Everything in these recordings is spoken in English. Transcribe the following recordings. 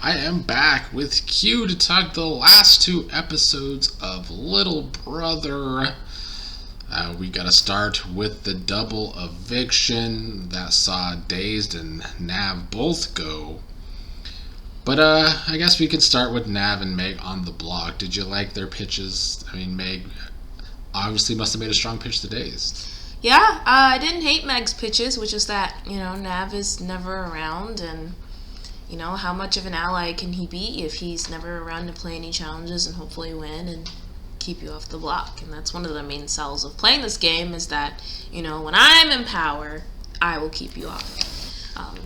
I am back with Q to talk the last two episodes of Little Brother. We gotta start with the double eviction that saw Dazed and Nav both go. But I guess we could start with Nav and Meg on the block. Did you like their pitches? I mean, Meg obviously must have made a strong pitch to Dazed. Yeah, I didn't hate Meg's pitches, which is that, Nav is never around, and, how much of an ally can he be if he's never around to play any challenges and hopefully win and keep you off the block. And that's one of the main sells of playing this game is that, when I'm in power, I will keep you off.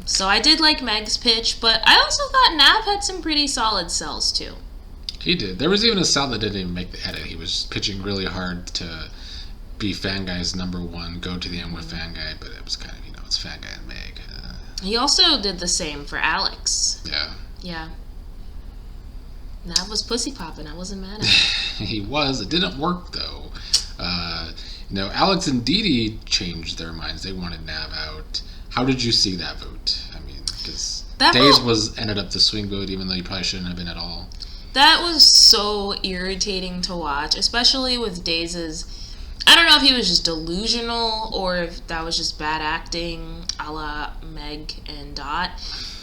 So I did like Meg's pitch, but I also thought Nav had some pretty solid sells, too. He did. There was even a sell that didn't even make the edit. He was pitching really hard to be Fanguy's number one, go to the end with Fanguy, but it was kind of, it's Fanguy and Meg. He also did the same for Alex. Yeah. Yeah. Nav was pussy popping. I wasn't mad at him. He was. It didn't work, though. Alex and Didi changed their minds. They wanted Nav out. How did you see that vote? I mean, because Daze ended up the swing vote, even though he probably shouldn't have been at all. That was so irritating to watch, especially with Daze's... I don't know if he was just delusional or if that was just bad acting a la Meg and Dot.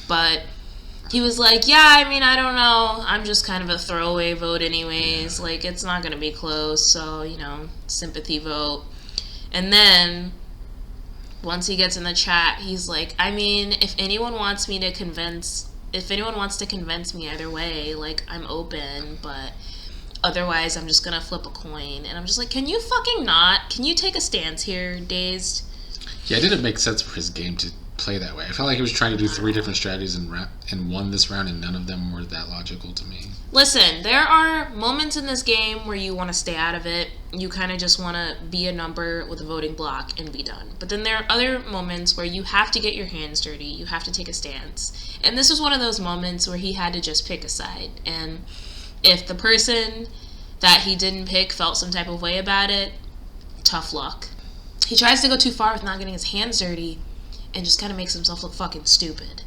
But he was like, I don't know. I'm just kind of a throwaway vote anyways. Yeah. Like, it's not going to be close. So, sympathy vote. And then, once he gets in the chat, he's like, if anyone wants to convince me either way, like, I'm open, but... otherwise, I'm just gonna flip a coin. And I'm just like, can you fucking not? Can you take a stance here, Dazed? Yeah, it didn't make sense for his game to play that way. I felt like he was trying to do 3 different strategies and won this round, and none of them were that logical to me. Listen, there are moments in this game where you want to stay out of it. You kind of just want to be a number with a voting block and be done. But then there are other moments where you have to get your hands dirty. You have to take a stance. And this was one of those moments where he had to just pick a side. And... if the person that he didn't pick felt some type of way about it, tough luck. He tries to go too far with not getting his hands dirty and just kind of makes himself look fucking stupid.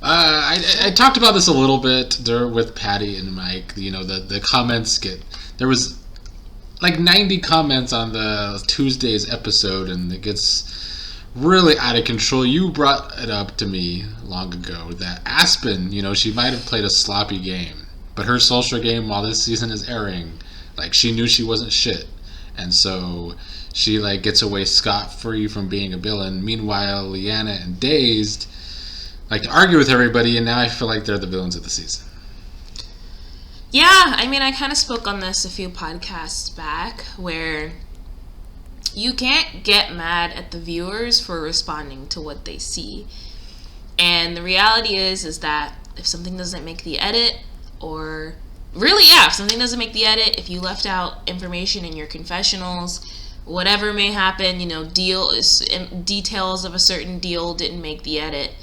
I talked about this a little bit with Patty and Mike. The comments there was like 90 comments on the Tuesday's episode, and it gets really out of control. You brought it up to me long ago that Aspen, she might have played a sloppy game. But her social game while this season is airing, she knew she wasn't shit. And so she, gets away scot-free from being a villain. Meanwhile, Leanna and Dazed like to argue with everybody, and now I feel like they're the villains of the season. Yeah, I kind of spoke on this a few podcasts back, where you can't get mad at the viewers for responding to what they see. And the reality is that if something doesn't make the edit... or really, if something doesn't make the edit, if you left out information in your confessionals, whatever may happen, details of a certain deal didn't make the edit,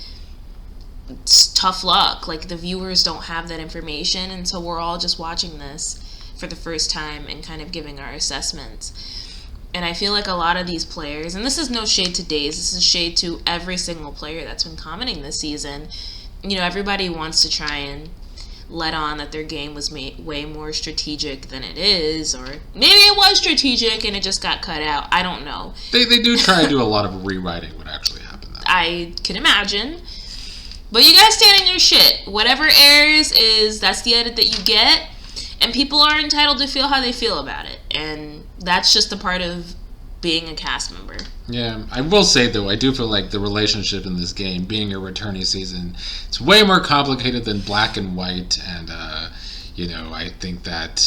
it's tough luck. The viewers don't have that information, and so we're all just watching this for the first time and kind of giving our assessments. And I feel like a lot of these players, and this is no shade to Daze, this is shade to every single player that's been commenting this season, everybody wants to try and let on that their game was way more strategic than it is, or maybe it was strategic and it just got cut out. I don't know. They do try to do a lot of rewriting what actually happened. I can imagine. But you guys stand in your shit. Whatever airs that's the edit that you get, and people are entitled to feel how they feel about it. And that's just a part of being a cast member. Yeah, I will say, though, I do feel like the relationship in this game, being a returnee season, it's way more complicated than black and white, and, I think that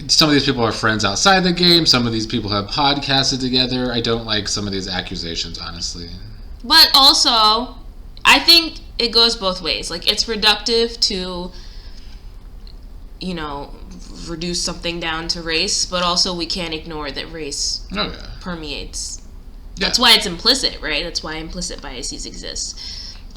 some of these people are friends outside the game, some of these people have podcasted together. I don't like some of these accusations, honestly. But also, I think it goes both ways. It's reductive to, reduce something down to race, but also we can't ignore that race permeates. Yeah. That's why it's implicit, right? That's why implicit biases exist.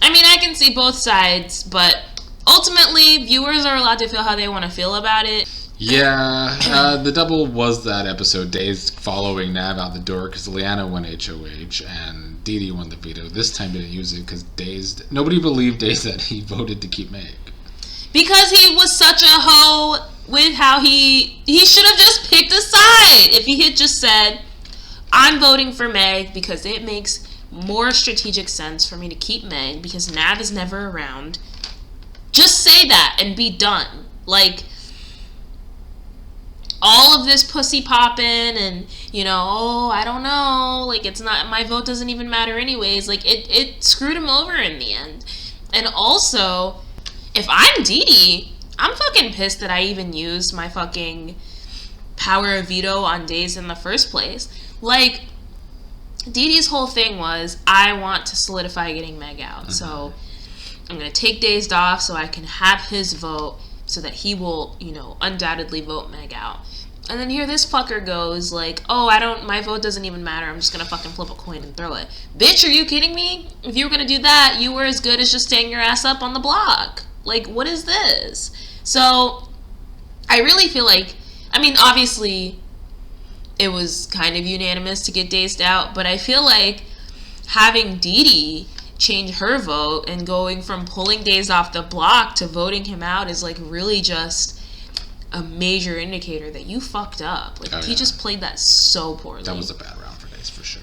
I can see both sides, but ultimately, viewers are allowed to feel how they want to feel about it. Yeah, the double was that episode, Dazed following Nav out the door because Leanna won HOH and Didi won the veto. This time didn't use it because Dazed, nobody believed Dazed that he voted to keep Meg. Because he was such a hoe with how he should have just picked a side. If he had just said, I'm voting for Meg because it makes more strategic sense for me to keep Meg because Nav is never around. Just say that and be done. Like, all of this pussy popping and, you know, oh, I don't know, like, it's not, my vote doesn't even matter anyways. Like, it screwed him over in the end. And also, if I'm Didi, I'm fucking pissed that I even used my fucking power of veto on Days in the first place. Like, Didi's whole thing was, I want to solidify getting Meg out. So I'm going to take Dazed off so I can have his vote so that he will, you know, undoubtedly vote Meg out. And then here this fucker goes like, oh, my vote doesn't even matter. I'm just going to fucking flip a coin and throw it. Bitch, are you kidding me? If you were going to do that, you were as good as just staying your ass up on the block. Like, what is this? So I really feel like, I mean, obviously it was kind of unanimous to get Dazed out, but I feel like having Didi change her vote and going from pulling Dazed off the block to voting him out is like really just a major indicator that you fucked up. Like, he just played that so poorly. That was a bad round for Dazed for sure.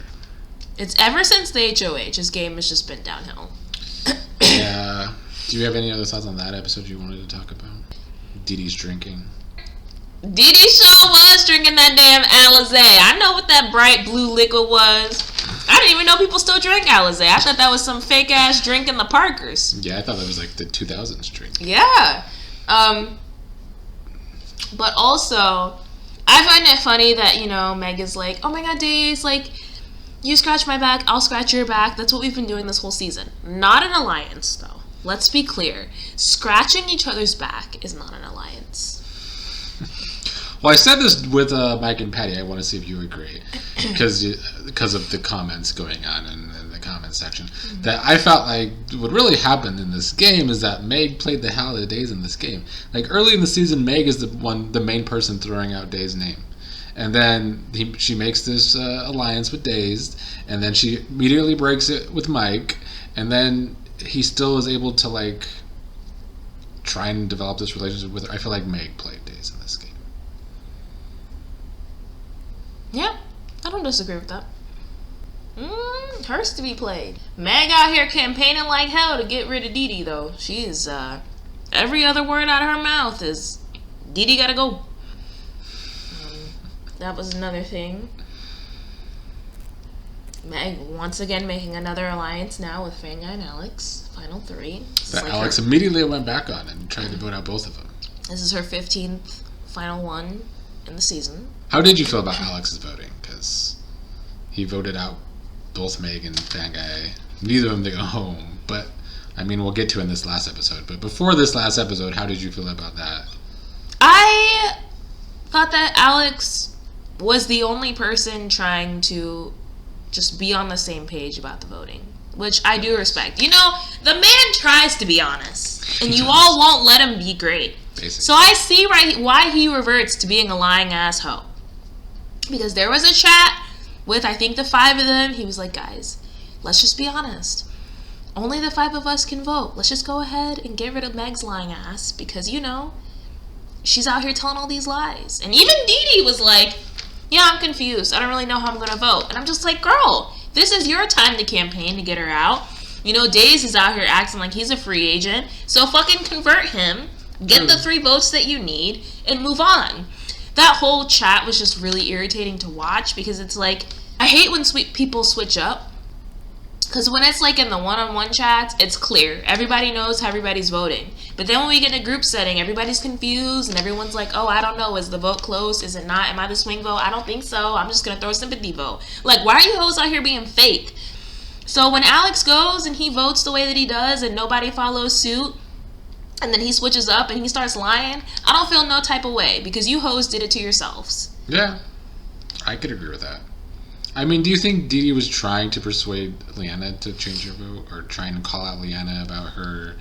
It's ever since the HOH, his game has just been downhill. Yeah. Do you have any other thoughts on that episode you wanted to talk about? Didi's drinking. Didi sure was drinking that damn Alizé. I know what that bright blue liquid was. I didn't even know people still drank Alizé. I thought that was some fake ass drink in the Parkers. Yeah, I thought that was like the 2000s drink. Yeah. But also, I find it funny that, you know, Meg is like, oh my god, Days, like, you scratch my back, I'll scratch your back. That's what we've been doing this whole season. Not an alliance, though. Let's be clear. Scratching each other's back is not an alliance. Well, I said this with Mike and Patty. I want to see if you agree. Because of the comments going on in the comment section. Mm-hmm. That I felt like what really happened in this game is that Meg played the hell out of Days in this game. Like, early in the season, Meg is the main person throwing out Days' name. And then she makes this alliance with Days. And then she immediately breaks it with Mike. And then he still is able to, like, try and develop this relationship with her. I feel like Meg played Days in this game. Yeah, I don't disagree with that. Hers to be played. Meg out here campaigning like hell to get rid of Didi, though. She is, every other word out of her mouth is, Didi gotta go. That was another thing. Meg, once again, making another alliance now with Fanguy and Alex. Final 3. That like Alex immediately went back on and tried to vote out both of them. This is her 15th final one in the season. How did you feel about Alex's voting? Because he voted out both Meg and Fanguy. Neither of them to go home. But, I mean, we'll get to in this last episode. But before this last episode, how did you feel about that? I thought that Alex was the only person trying to just be on the same page about the voting, which I do respect. You know, the man tries to be honest, and you all won't let him be great. Basically. So I see why he reverts to being a lying asshole. Because there was a chat with, I think, the 5 of them. He was like, guys, let's just be honest. Only the 5 of us can vote. Let's just go ahead and get rid of Meg's lying ass because, you know, she's out here telling all these lies. And even Didi was like, yeah, I'm confused. I don't really know how I'm going to vote. And I'm just like, girl, this is your time to campaign to get her out. You know, Days is out here acting like he's a free agent. So fucking convert him, get the 3 votes that you need, and move on. That whole chat was just really irritating to watch because it's like, I hate when people switch up. Because when it's like in the one-on-one chats, it's clear. Everybody knows how everybody's voting. But then when we get in a group setting, everybody's confused and everyone's like, oh, I don't know. Is the vote close? Is it not? Am I the swing vote? I don't think so. I'm just going to throw a sympathy vote. Like, why are you hoes out here being fake? So when Alex goes and he votes the way that he does and nobody follows suit, and then he switches up and he starts lying, I don't feel no type of way because you hoes did it to yourselves. Yeah, I could agree with that. I mean, do you think Didi was trying to persuade Leanna to change her vote, or trying to call out Leanna about her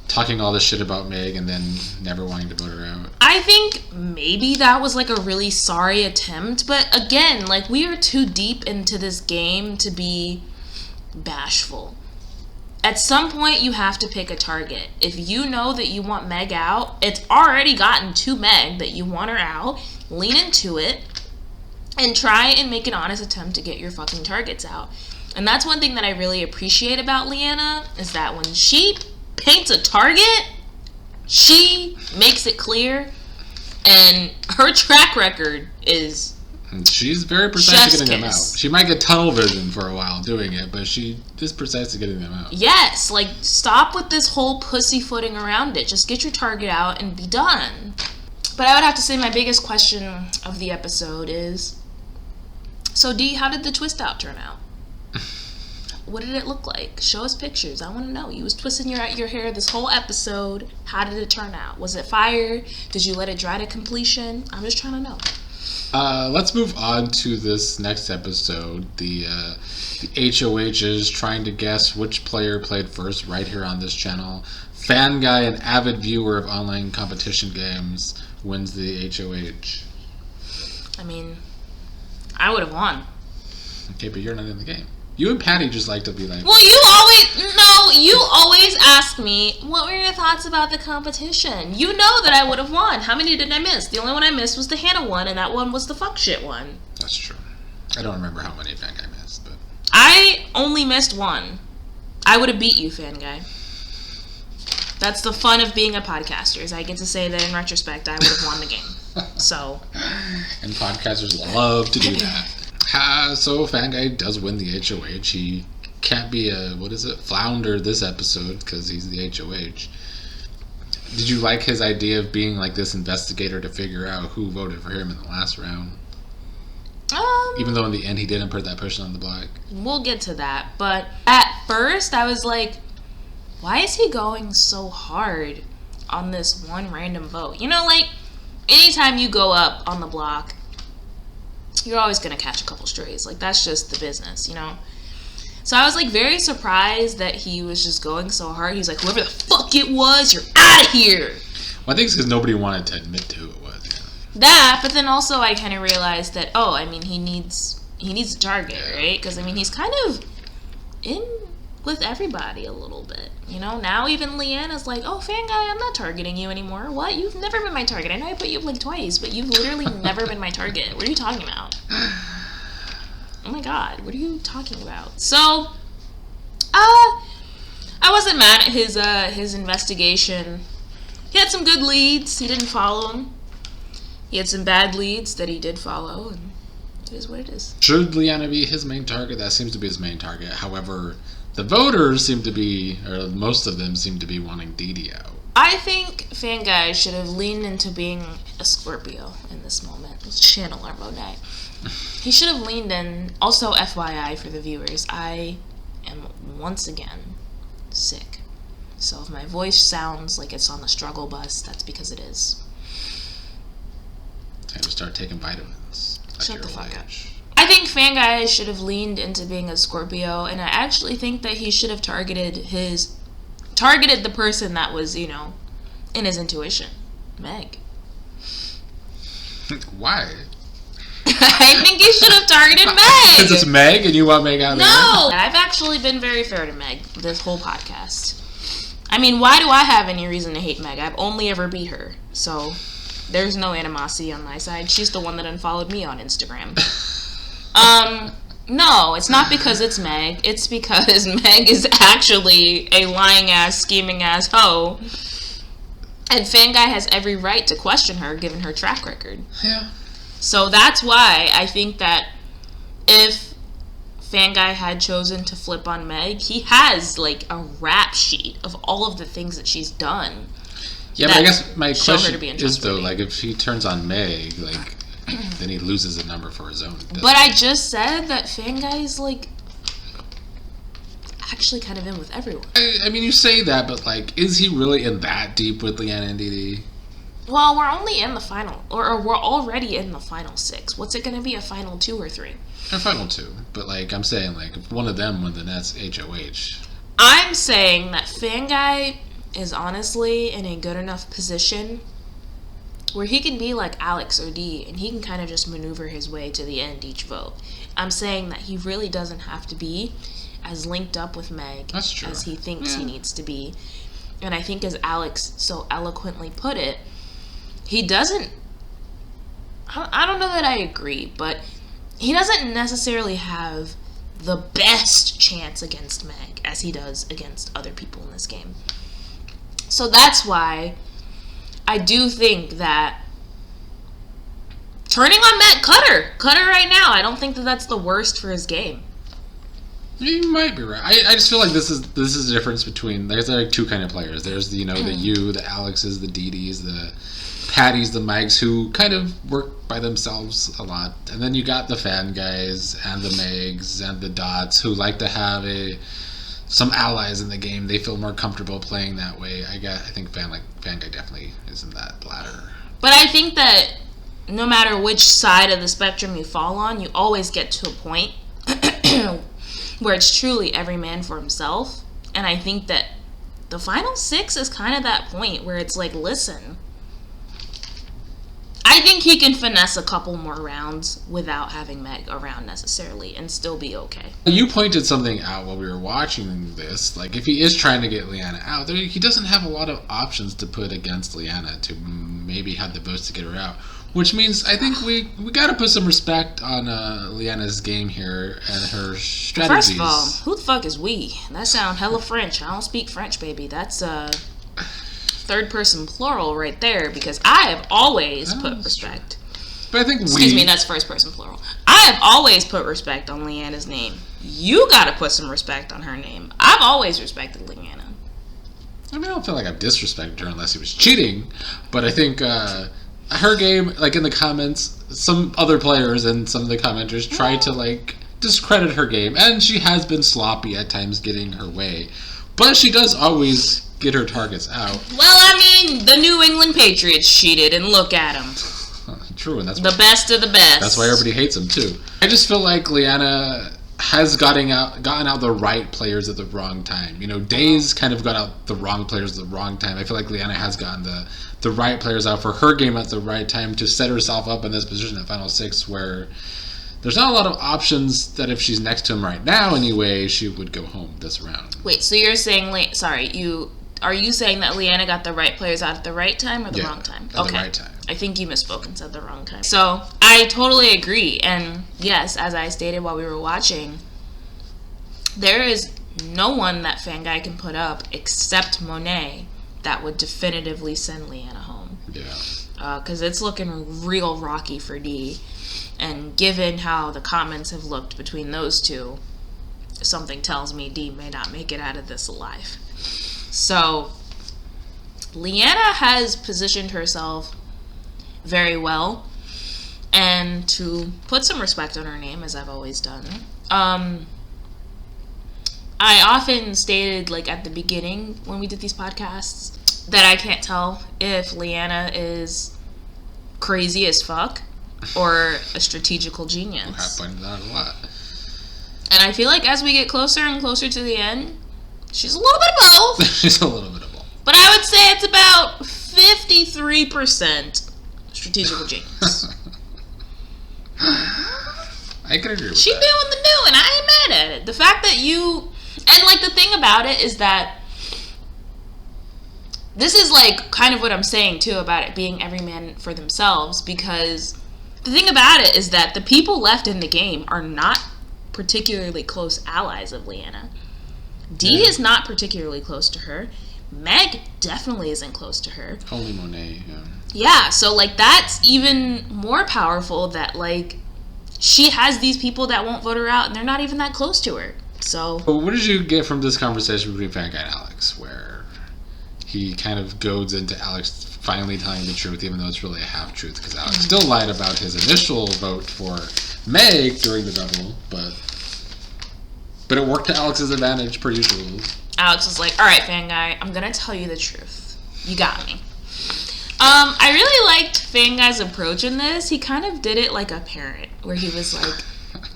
talking all this shit about Meg and then never wanting to vote her out? I think maybe that was like a really sorry attempt, but again, like, we are too deep into this game to be bashful. At some point, you have to pick a target. If you know that you want Meg out, it's already gotten to Meg that you want her out. Lean into it and try and make an honest attempt to get your fucking targets out. And that's one thing that I really appreciate about Leanna, is that when she paints a target, she makes it clear, and her track record is... She's very precise at getting them out. kiss. She might get tunnel vision for a while doing it, but she is precise at getting them out. Yes, like, stop with this whole pussyfooting around it. Just get your target out and be done. But I would have to say my biggest question of the episode is, so D, how did the twist out turn out? What did it look like? Show us pictures. I want to know. You was twisting your hair this whole episode. How did it turn out? Was it fire? Did you let it dry to completion? I'm just trying to know. Let's move on to this next episode. The HOH is trying to guess which player played first right here on this channel. Fan Guy, an avid viewer of online competition games, wins the HOH. I mean, I would have won. Okay, but you're not in the game. You and Patty just like to be like... Well, you always ask me, what were your thoughts about the competition? You know that I would have won. How many did I miss? The only one I missed was the Hannah one, and that one was the fuck shit one. That's true. I don't remember how many Fan Guy missed, but... I only missed one. I would have beat you, Fan Guy. That's the fun of being a podcaster, is I get to say that in retrospect I would have won the game. So... And podcasters love to do that. So Fan Guy does win the HOH. He can't be a, flounder this episode because he's the HOH. Did you like his idea of being like this investigator to figure out who voted for him in the last round? Even though in the end he didn't put that person on the block. We'll get to that. But at first I was like, why is he going so hard on this one random vote? You know, like, anytime you go up on the block, you're always going to catch a couple strays. Like, that's just the business, you know? So I was, like, very surprised that he was just going so hard. He's like, whoever the fuck it was, you're out of here. Well, I think it's because nobody wanted to admit to who it was. Yeah. That, but then also I kind of realized that, he needs a target, right? Because, he's kind of in with everybody a little bit, you know? Now even Leanna's like, oh, Fan Guy, I'm not targeting you anymore. What? You've never been my target. I know I put you up like twice, but you've literally never been my target. What are you talking about? Oh my god, what are you talking about? So, I wasn't mad at his investigation. He had some good leads. He didn't follow them. He had some bad leads that he did follow, and it is what it is. Should Leanna be his main target? That seems to be his main target. However, the voters seem to be, or most of them seem to be wanting Dee out. I think Fan Guy should have leaned into being a Scorpio in this moment. Let's channel our Monet. He should have leaned in. Also, FYI for the viewers, I am once again sick. So if my voice sounds like it's on the struggle bus, that's because it is. Time to start taking vitamins. Shut the fuck up. I think Fan Guy should have leaned into being a Scorpio, and I actually think that he should have targeted the person that was, you know, in his intuition. Meg. Why? I think he should have targeted Meg. Because it's Meg and you want Meg out of there? No! I've actually been very fair to Meg this whole podcast. I mean, why do I have any reason to hate Meg? I've only ever beat her. So, there's no animosity on my side. She's the one that unfollowed me on Instagram. No, it's not because it's Meg. It's because Meg is actually a lying-ass, scheming-ass hoe. And Fan Guy has every right to question her, given her track record. Yeah. So that's why I think that if Fan Guy had chosen to flip on Meg, he has, like, a rap sheet of all of the things that she's done. Yeah, but I guess my question is, though, like, if he turns on Meg, like, then he loses a number for his own. But I just said that Fan Guy's, like, actually kind of in with everyone. I mean, you say that, but, like, is he really in that deep with Leanna and Dee? Well, we're only in the final, or we're already in the final 6. What's it going to be, a final 2 or 3? A final 2, but, like, I'm saying, like, if one of them wins, then that's HOH. I'm saying that Fan Guy is honestly in a good enough position where he can be like Alex or Dee, and he can kind of just maneuver his way to the end each vote. I'm saying that he really doesn't have to be as linked up with Meg That's true. as he thinks he needs to be. And I think, as Alex so eloquently put it, he doesn't... I don't know that I agree, but he doesn't necessarily have the best chance against Meg as he does against other people in this game. So that's why I do think that turning on Matt Cutter right now, I don't think that that's the worst for his game. You might be right. I just feel like this is the difference between, there's like two kind of players. There's the the Alexes, the Didis, the Patties, the Mikes, who kind of work by themselves a lot, and then you got the fan guys and the Megs and the Dots who like to have some allies in the game. They feel more comfortable playing that way. I think fan guy definitely is in that ladder. But I think that no matter which side of the spectrum you fall on, you always get to a point where it's truly every man for himself. And I think that the final 6 is kind of that point where it's like, listen, I think he can finesse a couple more rounds without having Meg around necessarily and still be okay. You pointed something out while we were watching this. Like, if he is trying to get Liana out, he doesn't have a lot of options to put against Liana to maybe have the votes to get her out. Which means I think we got to put some respect on Liana's game here and her strategies. First of all, who the fuck is we? That sound hella French. I don't speak French, baby. That's third person plural right there, because I have always put respect. But I think Excuse me, that's first person plural. I have always put respect on Liana's name. You got to put some respect on her name. I've always respected Liana. I mean, I don't feel like I've disrespected her unless he was cheating, but I think her game, like in the comments, some other players and some of the commenters try to like discredit her game, and she has been sloppy at times getting her way, but she does always get her targets out. Well, I mean, the New England Patriots cheated, and look at them. True, and that's the best of the best. That's why everybody hates them too. I just feel like Liana has gotten out the right players at the wrong time. You know, Days kind of got out the wrong players at the wrong time. I feel like Liana has gotten the right players out for her game at the right time to set herself up in this position at Final 6 where there's not a lot of options that if she's next to him right now anyway, she would go home this round. Wait, so you're saying, are you saying that Liana got the right players out at the right time or the wrong time? At the right time. I think you misspoke and said the wrong time. So, I totally agree. And yes, as I stated while we were watching, there is no one that Fanguy can put up except Monet that would definitively send Liana home. Yeah. Because it's looking real rocky for D. And given how the comments have looked between those two, something tells me D may not make it out of this alive. So, Liana has positioned herself very well, and to put some respect on her name, as I've always done, I often stated, like at the beginning when we did these podcasts, that I can't tell if Liana is crazy as fuck or a strategical genius. I have pointed that out a lot. And I feel like as we get closer and closer to the end, she's a little bit of both. She's a little bit of both. But I would say it's about 53% strategical genius. I can agree with She that. doing the do, and I ain't mad at it. The fact that and like the thing about it is that this is like kind of what I'm saying too about it being every man for themselves, because the thing about it is that the people left in the game are not particularly close allies of Liana. D is not particularly close to her. Meg definitely isn't close to her. Only Monet, yeah. Yeah, so like that's even more powerful that like she has these people that won't vote her out and they're not even that close to her. So But what did you get from this conversation between Fanguy and Alex, where he kind of goads into Alex finally telling the truth, even though it's really a half-truth, because Alex still lied about his initial vote for Meg during the double, but it worked to Alex's advantage, per usual. Alex was like, alright, Fanguy, I'm gonna tell you the truth. You got me. I really liked Fanguy's approach in this. He kind of did it like a parent, where he was like,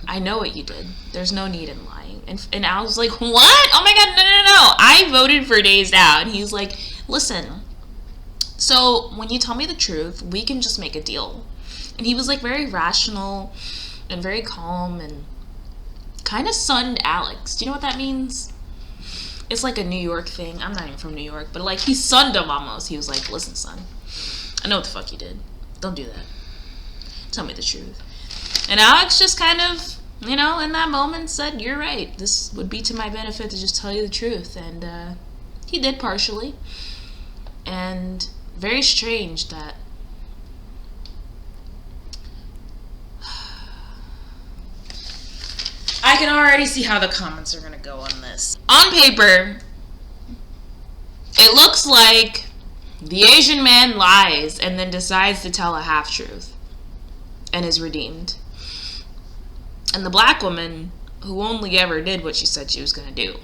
I know what you did. There's no need in lying. And Alex was like, what? Oh my god, no. I voted for Days Out. And he's like, listen, so when you tell me the truth, we can just make a deal. And he was like very rational and very calm, and kind of sunned Alex. Do you know what that means? It's like a New York thing. I'm not even from New York, but like he sunned him almost. He was like, listen, son, I know what the fuck you did. Don't do that. Tell me the truth. And Alex just kind of, in that moment said, you're right. This would be to my benefit to just tell you the truth. And he did partially. And very strange that I can already see how the comments are going to go on this. On paper, it looks like the Asian man lies and then decides to tell a half-truth and is redeemed. And the black woman, who only ever did what she said she was going to do,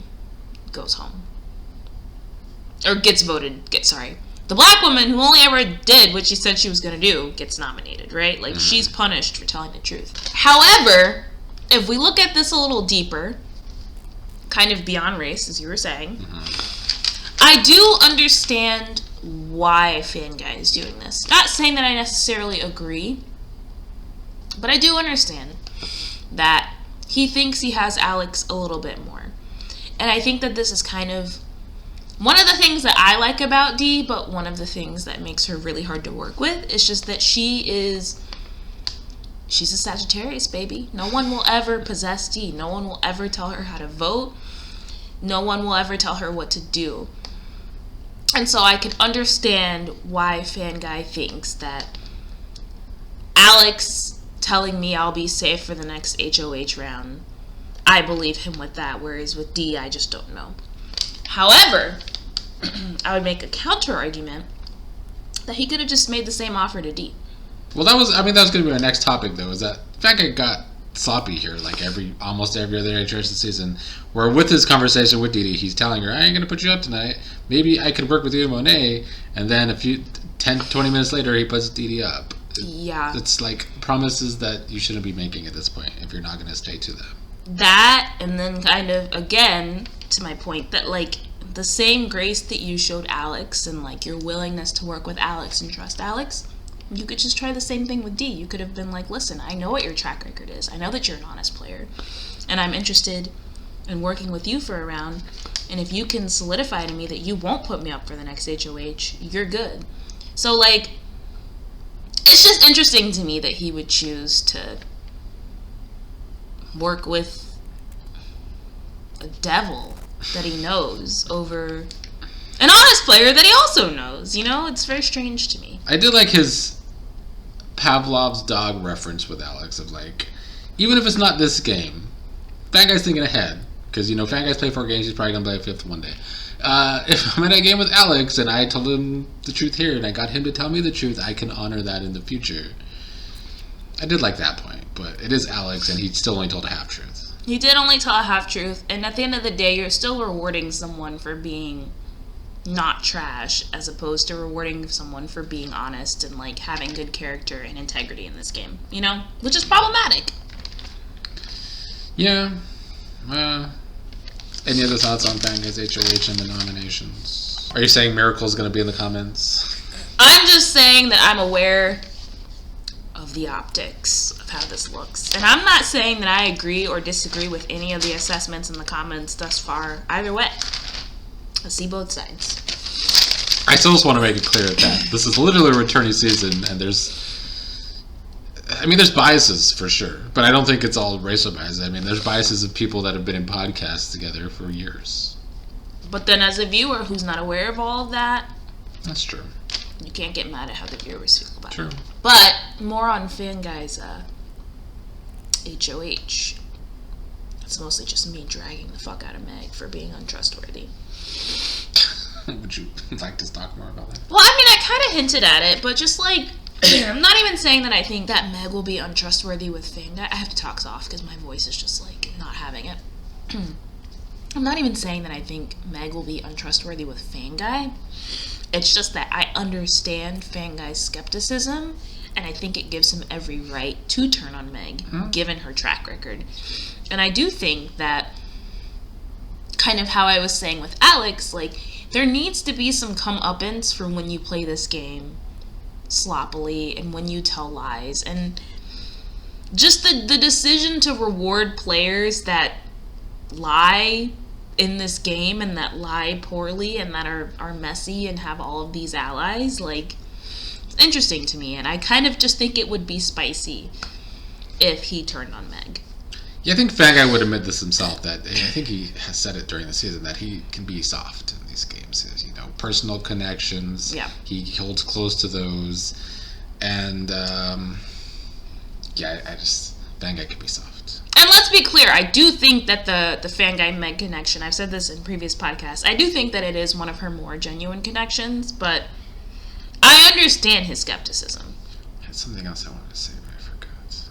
goes home. Or gets voted, the black woman who only ever did what she said she was going to do gets nominated, right? Like, she's punished for telling the truth. However, if we look at this a little deeper, kind of beyond race, as you were saying, I do understand why Fanguy is doing this. Not saying that I necessarily agree, but I do understand that he thinks he has Alex a little bit more. And I think that this is kind of one of the things that I like about Dee, but one of the things that makes her really hard to work with is just that she's a Sagittarius, baby. No one will ever possess Dee. No one will ever tell her how to vote. No one will ever tell her what to do. And so I can understand why Fanguy thinks that Alex telling me I'll be safe for the next HOH round, I believe him with that, whereas with Dee, I just don't know. However, I would make a counter argument that he could have just made the same offer to Dee. Well, that was going to be my next topic, though, is that Fanguy got sloppy here, like almost every other HOH this season, where with his conversation with Dee, he's telling her, I ain't going to put you up tonight. Maybe I could work with you and Monet, and then 20 minutes later, he puts Dee up. Yeah. It's like promises that you shouldn't be making at this point if you're not going to stay to them. That, and then kind of, again, to my point, that, like, the same grace that you showed Alex and, like, your willingness to work with Alex and trust Alex, you could just try the same thing with Dee. You could have been like, listen, I know what your track record is. I know that you're an honest player. And I'm interested in working with you for a round. And if you can solidify to me that you won't put me up for the next HOH, you're good. So, like, it's just interesting to me that he would choose to work with a devil that he knows over an honest player that he also knows. It's very strange to me. I did like his Pavlov's dog reference with Alex of like, even if it's not this game, Fanguy's thinking ahead, because Fanguy's played 4 games, he's probably gonna play a 5th one day. If I'm in a game with Alex and I told him the truth here and I got him to tell me the truth, I can honor that in the future. I did like that point, but it is Alex and he still only told a half truth. He did only tell a half truth, and at the end of the day, you're still rewarding someone for being not trash, as opposed to rewarding someone for being honest and, like, having good character and integrity in this game, which is problematic. Yeah. Any other thoughts on Fanguy's HOH and the nominations? Are you saying Miracle's going to be in the comments? I'm just saying that I'm aware of the optics of how this looks. And I'm not saying that I agree or disagree with any of the assessments in the comments thus far. Either way, I see both sides. I still just want to make it clear that this is literally a returning season, and there's biases for sure, but I don't think it's all racial biases. There's biases of people that have been in podcasts together for years. But then as a viewer who's not aware of all of that, that's true. You can't get mad at how the viewers feel about it. But more on Fanguy's HOH. It's mostly just me dragging the fuck out of Meg for being untrustworthy. Would you like to talk more about that? Well, I kind of hinted at it, but just like, I'm not even saying that I think that Meg will be untrustworthy with Fanguy. I have to talk soft because my voice is just like not having it. I'm not even saying that I think Meg will be untrustworthy with Fanguy. It's just that I understand Fanguy's skepticism, and I think it gives him every right to turn on Meg, given her track record. And I do think that, kind of how I was saying with Alex, like, there needs to be some comeuppance for when you play this game sloppily and when you tell lies. And just the decision to reward players that lie in this game and that lie poorly and that are messy and have all of these allies, like, it's interesting to me. And I kind of just think it would be spicy if he turned on Meg. Yeah, I think Fanguy would admit this himself, that I think he has said it during the season, that he can be soft in these games. You know, personal connections. Yeah. He holds close to those. And, I just... Fanguy can be soft. And let's be clear, I do think that the Fanguy Meg connection, I've said this in previous podcasts, I do think that it is one of her more genuine connections, but I understand his skepticism. I had something else I wanted to say, but I forgot.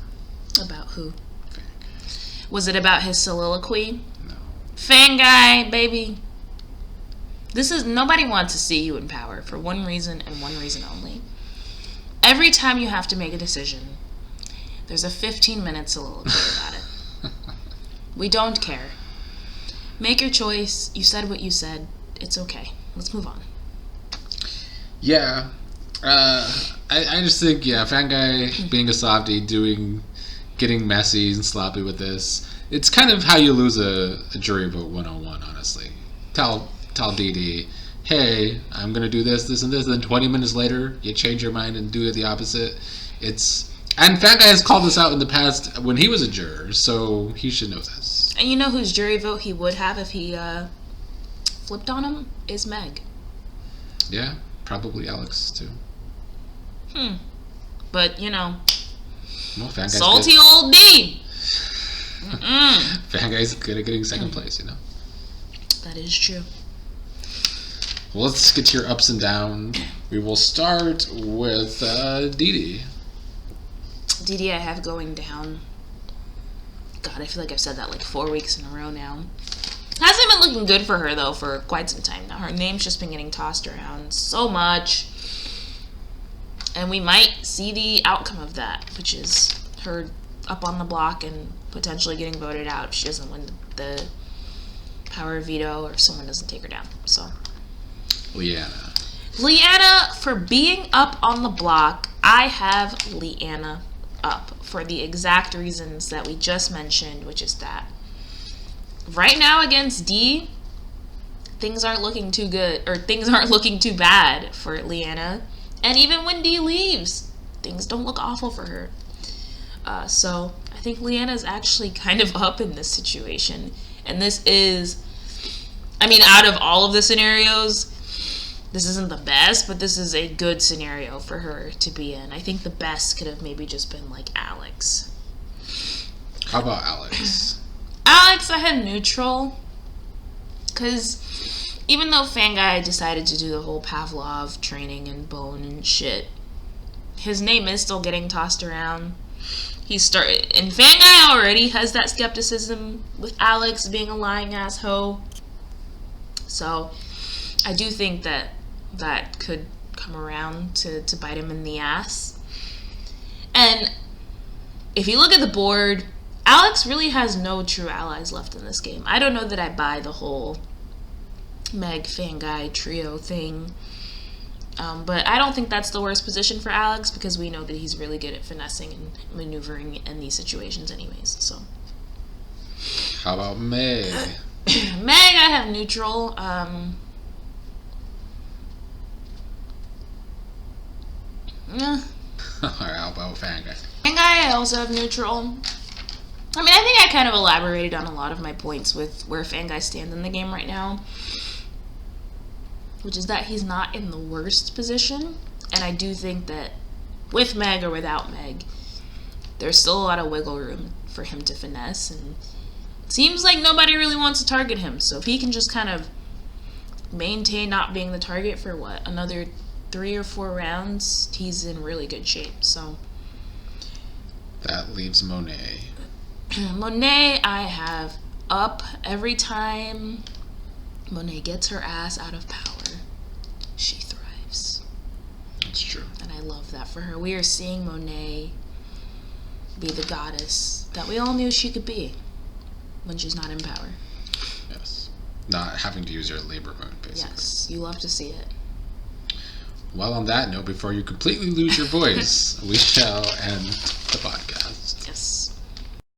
About who? Fanguy. Was it about his soliloquy? No. Fanguy, baby. Nobody wants to see you in power for one reason and one reason only. Every time you have to make a decision, there's a 15-minute soliloquy about it. We don't care. Make your choice. You said what you said. It's okay. Let's move on. Yeah. I just think, Fanguy being a softie, getting messy and sloppy with this, it's kind of how you lose a jury vote 101, honestly. Tell Dee, hey, I'm going to do this, and this, and then 20 minutes later, you change your mind and do the opposite. And Fanguy has called this out in the past when he was a juror, so he should know this. And you know whose jury vote he would have if he flipped on him? Is Meg. Yeah, probably Alex, too. But, you know, Well, Fanguy's salty good. old D. Fanguy's good at getting second place, you know. That is true. Well, let's get to your ups and downs. We will start with Dee. Dee, I have going down. God, I feel like I've said that like 4 weeks in a row now. Hasn't been looking good for her, though, for quite some time now. Her name's just been getting tossed around so much. And we might see the outcome of that, which is her up on the block and potentially getting voted out if she doesn't win the power veto or someone doesn't take her down. So, Leanna, for being up on the block, I have Leanna up for the exact reasons that we just mentioned, which is that right now against Dee, things aren't looking too good, or things aren't looking too bad for Leanna. And even when Dee leaves, things don't look awful for her. So I think Leanna's actually kind of up in this situation. And this is, I mean, out of all of the scenarios, this isn't the best, but this is a good scenario for her to be in. I think the best could have maybe just been like Alex. How about Alex? Alex, I had neutral. Because even though Fanguy decided to do the whole Pavlov training and bone and shit, his name is still getting tossed around. And Fanguy already has that skepticism with Alex being a lying ass hoe. So I do think that could come around to bite him in the ass. And if you look at the board, Alex really has no true allies left in this game. I don't know that I buy the whole Meg Fanguy trio thing. But I don't think that's the worst position for Alex, because we know that he's really good at finessing and maneuvering in these situations anyways. So, how about Meg? Meg, I have neutral. Alright, how about Fanguy? Fanguy, I also have neutral. I mean, I think I kind of elaborated on a lot of my points with where Fanguy stands in the game right now, which is that he's not in the worst position. And I do think that with Meg or without Meg, there's still a lot of wiggle room for him to finesse. And it seems like nobody really wants to target him. So if he can just kind of maintain not being the target for another 3 or 4 rounds, he's in really good shape. So that leaves Monet. Monet, I have up. Every time Monet gets her ass out of power, she thrives. That's true. And I love that for her. We are seeing Monet be the goddess that we all knew she could be when she's not in power. Yes. Not having to use your labor mode, basically. Yes, you love to see it. Well, on that note, before you completely lose your voice, we shall end the podcast.